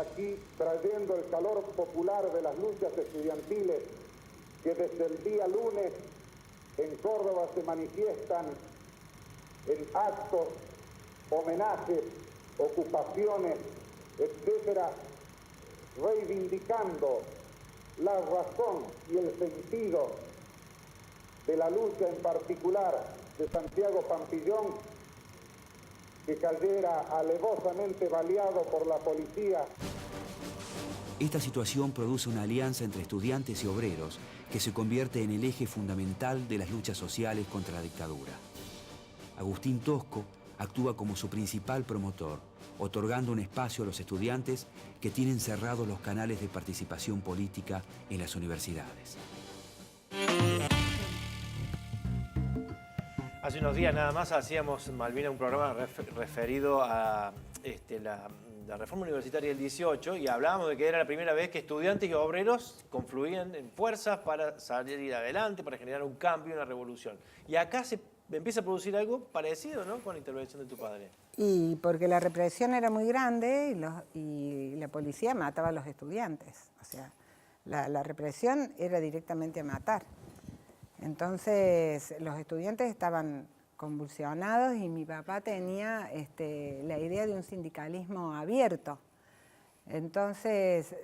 aquí trayendo el calor popular de las luchas estudiantiles que desde el día lunes en Córdoba se manifiestan en actos, homenajes, ocupaciones, etcétera, reivindicando la razón y el sentido de la lucha en particular de Santiago Pampillón, que cayera alevosamente baleado por la policía. Esta situación produce una alianza entre estudiantes y obreros que se convierte en el eje fundamental de las luchas sociales contra la dictadura. Agustín Tosco actúa como su principal promotor, otorgando un espacio a los estudiantes que tienen cerrados los canales de participación política en las universidades. Hace unos días nada más hacíamos, Malvina, un programa referido a la reforma universitaria del 18 y hablábamos de que era la primera vez que estudiantes y obreros confluían en fuerzas para salir adelante, para generar un cambio, una revolución. Y acá se empieza a producir algo parecido, ¿no?, con la intervención de tu padre. Y porque la represión era muy grande y la policía mataba a los estudiantes. O sea, la represión era directamente a matar. Entonces, los estudiantes estaban convulsionados y mi papá tenía la idea de un sindicalismo abierto. Entonces,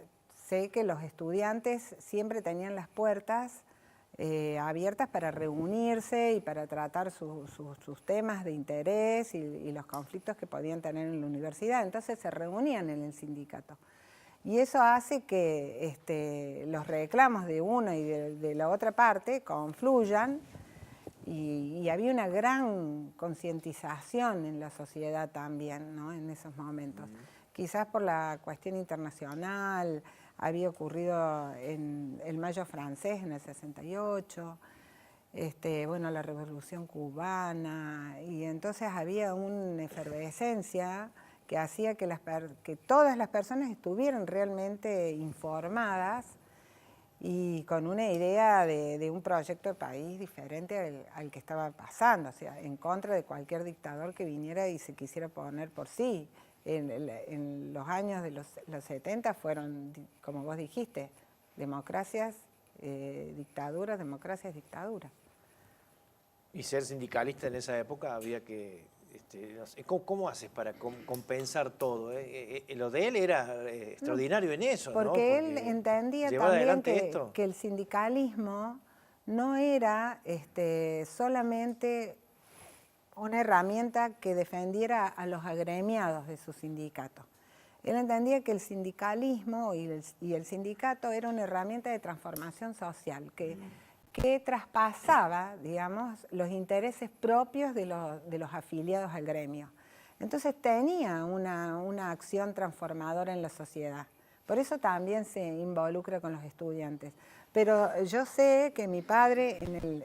sé que los estudiantes siempre tenían las puertas abiertas para reunirse y para tratar sus temas de interés y los conflictos que podían tener en la universidad. Entonces se reunían en el sindicato. Y eso hace que los reclamos de una y de la otra parte confluyan y había una gran concientización en la sociedad también, ¿no?, en esos momentos. Quizás por la cuestión internacional, había ocurrido en el Mayo francés en el 68, bueno, la Revolución cubana, y entonces había una efervescencia que hacía que todas las personas estuvieran realmente informadas y con una idea de un proyecto de país diferente al que estaba pasando, o sea, en contra de cualquier dictador que viniera y se quisiera poner por sí. En los años de los 70 fueron, como vos dijiste, democracias, dictaduras, democracias, dictaduras. Y ser sindicalista en esa época había que... no sé, ¿cómo haces para compensar todo? Lo de él era extraordinario en eso, porque, ¿no? Porque él entendía también que el sindicalismo no era solamente una herramienta que defendiera a los agremiados de su sindicato. Él entendía que el sindicalismo y el sindicato era una herramienta de transformación social que traspasaba, digamos, los intereses propios de los afiliados al gremio. Entonces tenía una acción transformadora en la sociedad. Por eso también se involucra con los estudiantes. Pero yo sé que mi padre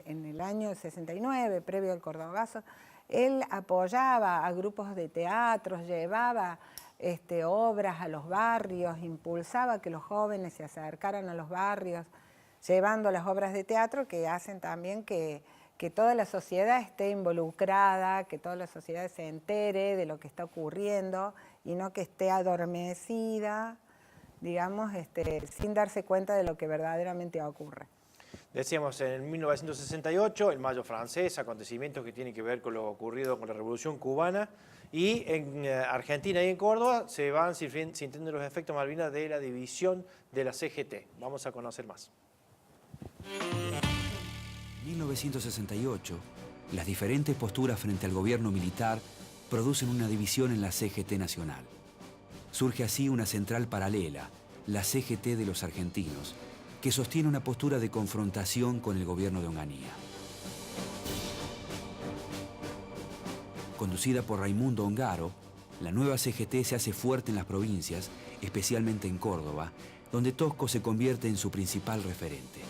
en el año 69, previo al Cordobazo, él apoyaba a grupos de teatros, llevaba obras a los barrios, impulsaba que los jóvenes se acercaran a los barrios, llevando las obras de teatro que hacen también que toda la sociedad esté involucrada, que toda la sociedad se entere de lo que está ocurriendo y no que esté adormecida, digamos, sin darse cuenta de lo que verdaderamente ocurre. Decíamos, en 1968, el Mayo francés, acontecimientos que tienen que ver con lo ocurrido con la Revolución cubana, y en Argentina y en Córdoba se van sintiendo los efectos, Malvinas, de la división de la CGT. Vamos a conocer más. En 1968, las diferentes posturas frente al gobierno militar producen una división en la CGT nacional. Surge así una central paralela, la CGT de los argentinos, que sostiene una postura de confrontación con el gobierno de Onganía. Conducida por Raimundo Ongaro, la nueva CGT se hace fuerte en las provincias, especialmente en Córdoba, donde Tosco se convierte en su principal referente.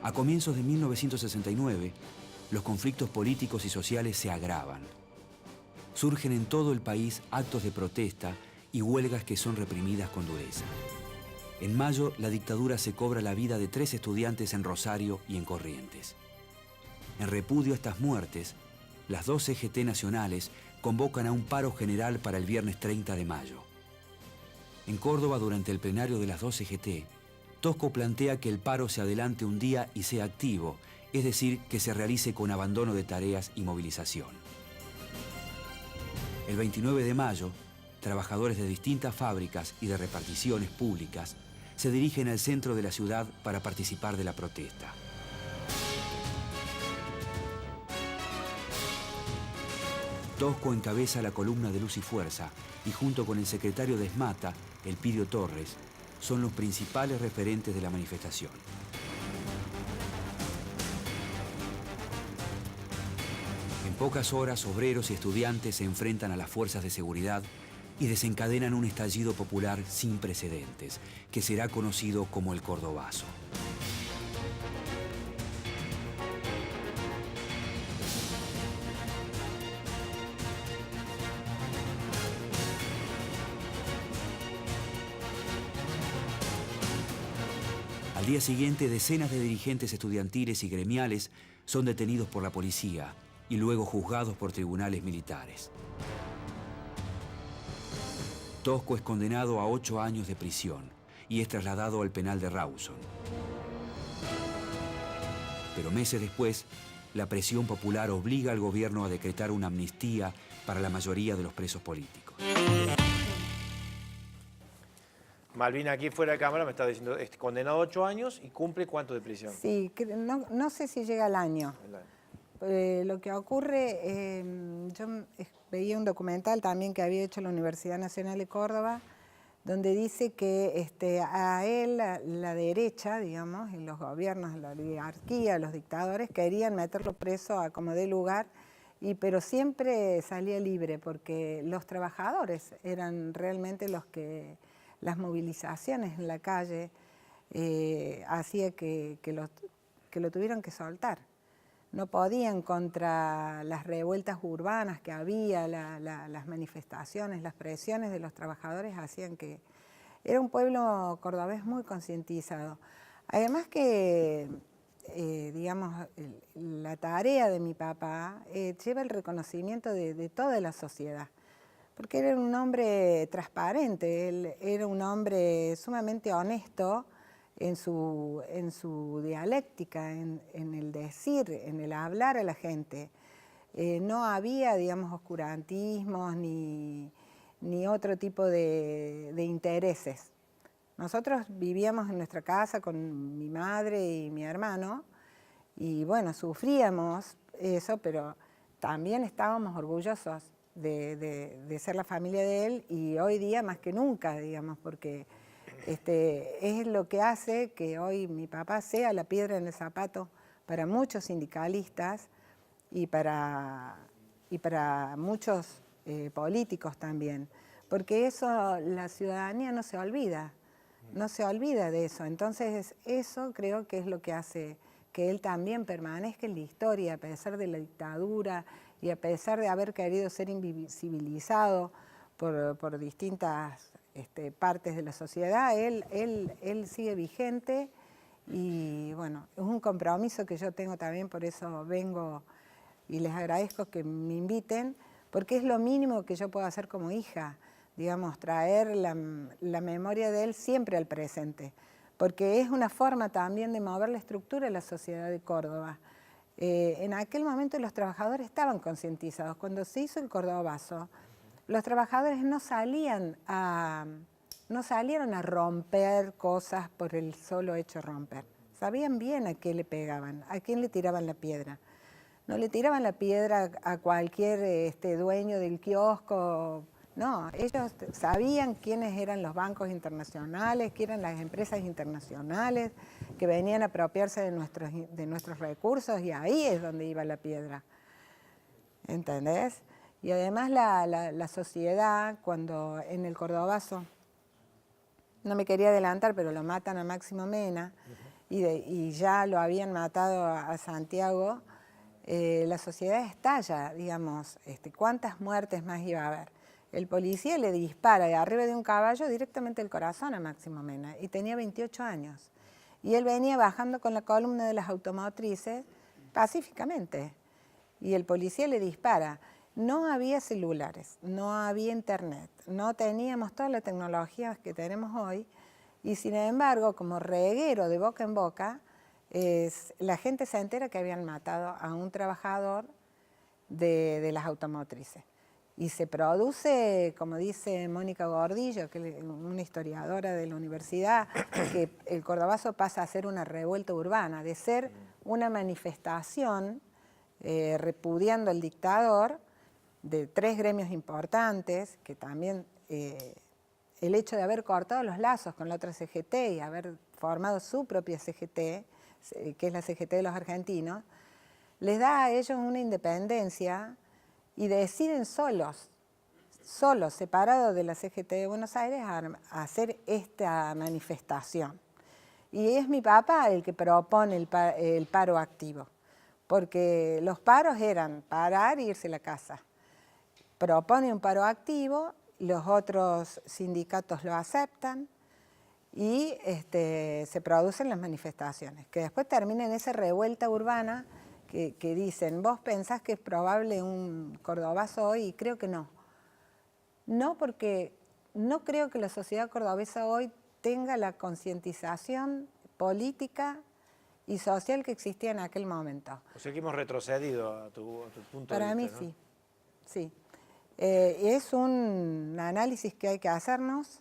A comienzos de 1969, los conflictos políticos y sociales se agravan. Surgen en todo el país actos de protesta y huelgas que son reprimidas con dureza. En mayo, la dictadura se cobra la vida de 3 estudiantes en Rosario y en Corrientes. En repudio a estas muertes, las 2 CGT nacionales convocan a un paro general para el viernes 30 de mayo. En Córdoba, durante el plenario de las 2 CGT, Tosco plantea que el paro se adelante un día y sea activo, es decir, que se realice con abandono de tareas y movilización. El 29 de mayo, trabajadores de distintas fábricas y de reparticiones públicas se dirigen al centro de la ciudad para participar de la protesta. Tosco encabeza la columna de Luz y Fuerza y junto con el secretario de ESMATA, Elpidio Torres, son los principales referentes de la manifestación. En pocas horas, obreros y estudiantes se enfrentan a las fuerzas de seguridad y desencadenan un estallido popular sin precedentes, que será conocido como el Cordobazo. Al día siguiente, decenas de dirigentes estudiantiles y gremiales son detenidos por la policía y luego juzgados por tribunales militares. Tosco es condenado a 8 años de prisión y es trasladado al penal de Rawson. Pero meses después, la presión popular obliga al gobierno a decretar una amnistía para la mayoría de los presos políticos. Malvina, aquí fuera de cámara me está diciendo, es condenado a 8 años y cumple ¿cuánto de prisión? Sí, no sé si llega al año. Lo que ocurre, yo veía un documental también que había hecho la Universidad Nacional de Córdoba, donde dice que a él, la derecha, digamos, y los gobiernos, la oligarquía, los dictadores, querían meterlo preso a como dé lugar, pero siempre salía libre, porque los trabajadores eran realmente los que, las movilizaciones en la calle, hacía que lo tuvieran que soltar. No podían contra las revueltas urbanas que había, las manifestaciones, las presiones de los trabajadores hacían que... Era un pueblo cordobés muy concientizado. Además que, digamos, la tarea de mi papá lleva el reconocimiento de toda la sociedad, porque era un hombre transparente, él era un hombre sumamente honesto, en su dialéctica, en el decir, en el hablar a la gente. No había, digamos, oscurantismos ni otro tipo de intereses. Nosotros vivíamos en nuestra casa con mi madre y mi hermano y bueno, sufríamos eso, pero también estábamos orgullosos de ser la familia de él y hoy día más que nunca, digamos, porque es lo que hace que hoy mi papá sea la piedra en el zapato para muchos sindicalistas y para muchos políticos también, porque eso la ciudadanía no se olvida de eso. Entonces eso creo que es lo que hace que él también permanezca en la historia a pesar de la dictadura y a pesar de haber querido ser invisibilizado por distintas partes de la sociedad, él sigue vigente y bueno, es un compromiso que yo tengo también, por eso vengo y les agradezco que me inviten, porque es lo mínimo que yo puedo hacer como hija, digamos, traer la memoria de él siempre al presente, porque es una forma también de mover la estructura de la sociedad de Córdoba. En aquel momento los trabajadores estaban concientizados. Cuando se hizo el Cordobazo, los trabajadores no salieron a romper cosas por el solo hecho de romper. Sabían bien a qué le pegaban, a quién le tiraban la piedra. No le tiraban la piedra a cualquier dueño del kiosco. No, ellos sabían quiénes eran los bancos internacionales, quiénes eran las empresas internacionales que venían a apropiarse de nuestros recursos y ahí es donde iba la piedra. ¿Entendés? Y además la sociedad, cuando en el Cordobazo, no me quería adelantar, pero lo matan a Máximo Mena y ya lo habían matado a Santiago, la sociedad estalla, digamos, ¿cuántas muertes más iba a haber? El policía le dispara de arriba de un caballo directamente al corazón a Máximo Mena y tenía 28 años. Y él venía bajando con la columna de las automotrices pacíficamente y el policía le dispara. no había celulares, no había internet, no teníamos todas las tecnologías que tenemos hoy, y sin embargo, como reguero de boca en boca, la gente se entera que habían matado a un trabajador de las automotrices. Y se produce, como dice Mónica Gordillo, que es una historiadora de la universidad, que el Cordobazo pasa a ser una revuelta urbana, de ser una manifestación repudiando al dictador de 3 gremios importantes, que también el hecho de haber cortado los lazos con la otra CGT y haber formado su propia CGT, que es la CGT de los argentinos, les da a ellos una independencia y deciden solos, separados de la CGT de Buenos Aires, a hacer esta manifestación. Y es mi papá el que propone el paro activo, porque los paros eran parar e irse a la casa. Propone un paro activo, los otros sindicatos lo aceptan y se producen las manifestaciones, que después terminan en esa revuelta urbana que dicen, vos pensás que es probable un cordobazo hoy, y creo que no. No, porque no creo que la sociedad cordobesa hoy tenga la concientización política y social que existía en aquel momento. O sea que hemos retrocedido a tu punto de vista. Para mí, ¿no? sí, sí. Es un análisis que hay que hacernos,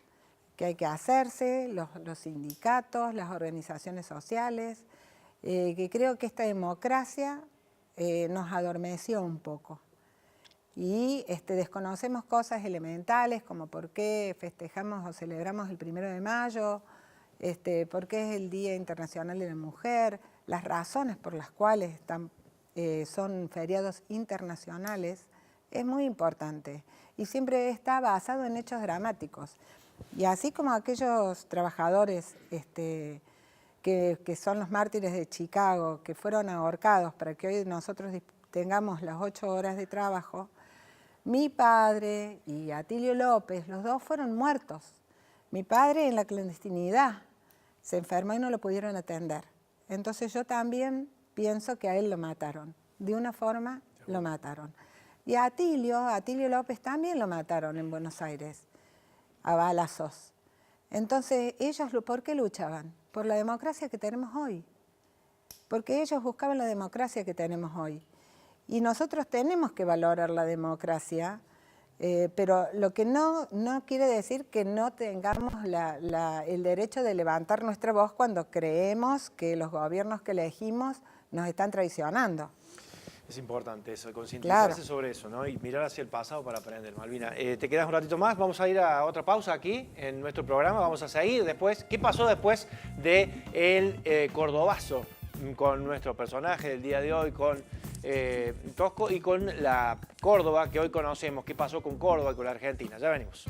que hay que hacerse, los sindicatos, las organizaciones sociales, que creo que esta democracia nos adormeció un poco. Y desconocemos cosas elementales como por qué festejamos o celebramos el 1 de mayo, por qué es el Día Internacional de la Mujer, las razones por las cuales son feriados internacionales, es muy importante. Y siempre está basado en hechos dramáticos. Y así como aquellos trabajadores que son los mártires de Chicago, que fueron ahorcados para que hoy nosotros tengamos las 8 horas de trabajo, mi padre y Atilio López, los dos fueron muertos. Mi padre en la clandestinidad se enfermó y no lo pudieron atender. Entonces yo también pienso que a él lo mataron. De una forma lo mataron. Y a Atilio López también lo mataron en Buenos Aires, a balazos. Entonces ellos, ¿por qué luchaban? Por la democracia que tenemos hoy. Porque ellos buscaban la democracia que tenemos hoy. Y nosotros tenemos que valorar la democracia, pero lo que no quiere decir que no tengamos el derecho de levantar nuestra voz cuando creemos que los gobiernos que elegimos nos están traicionando. Es importante eso, concientizarse Claro. sobre eso, ¿no? Y mirar hacia el pasado para aprender, Malvina. ¿Te quedas un ratito más? Vamos a ir a otra pausa aquí en nuestro programa. Vamos a seguir después. ¿Qué pasó después del Cordobazo? Con nuestro personaje del día de hoy, con Tosco y con la Córdoba que hoy conocemos. ¿Qué pasó con Córdoba y con la Argentina? Ya venimos.